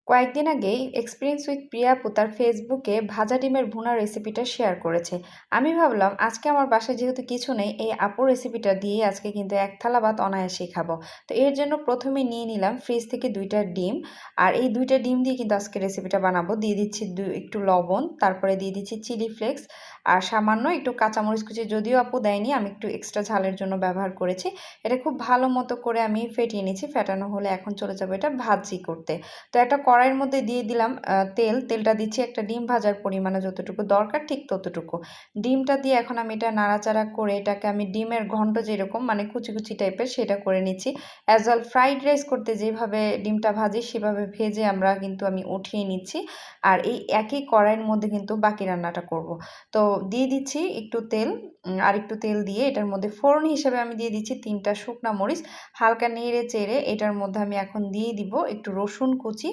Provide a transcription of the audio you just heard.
কয়েকদিন আগেই experience with প্রিয়া আপু তার ফেসবুকে ভাজা ডিমের ভুনা রেসিপিটা শেয়ার করেছে। আমি ভাবলাম আজকে আমার বাসায় যেহেতু কিছু নেই, এই আপুর রেসিপিটা দিয়ে আজকে কিন্তু এক থালা ভাত অনায়াসেই খাবো। তো এর জন্য প্রথমে নিয়ে নিলাম ফ্রিজ থেকে 2টা ডিম। আর এই 2টা ডিম দিয়ে কিন্তু আজকে রেসিপিটা বানাবো। দিয়ে দিচ্ছি একটু লবণ, তারপরে দিয়ে দিচ্ছি চিলি ফ্লেক্স আর সামান্য একটু কাঁচামরিচ কুচি, যদিও আপু দেয়নি, আমি একটু এক্সট্রা ঝালের জন্য ব্যবহার করেছি। এটা খুব ভালো মতো করে আমি ফেটিয়ে নিচ্ছি। ফেটানো হলে এখন চলে যাবো এটা ভাজি করতে। তো একটা কড়াইয়ের মধ্যে দিয়ে দিলাম তেলটা দিচ্ছি একটা ডিম ভাজার পরিমাণে যতটুকু দরকার ঠিক ততটুকু। ডিমটা দিয়ে এখন আমি এটা নাড়াচাড়া করে এটাকে আমি ডিমের ঘন্ট যেরকম মানে কুচি কুচি টাইপের সেটা করে নিচ্ছি। অ্যাজ ওয়েল ফ্রাইড রাইস করতে যেভাবে ডিমটা ভাজি সেভাবে ভেজে আমি উঠিয়ে নিচ্ছি। আর এই একই কড়াইয়ের মধ্যে কিন্তু বাকি রান্নাটা করব। তো দিয়ে দিচ্ছি একটু তেল, আর একটু তেল দিয়ে এটার মধ্যে ফোড়ন হিসেবে আমি দিয়ে দিচ্ছি 3টা শুকনা মরিচ। হালকা নেড়ে চেড়ে এটার মধ্যে আমি এখন দিয়ে দিব একটু রসুন কুচি।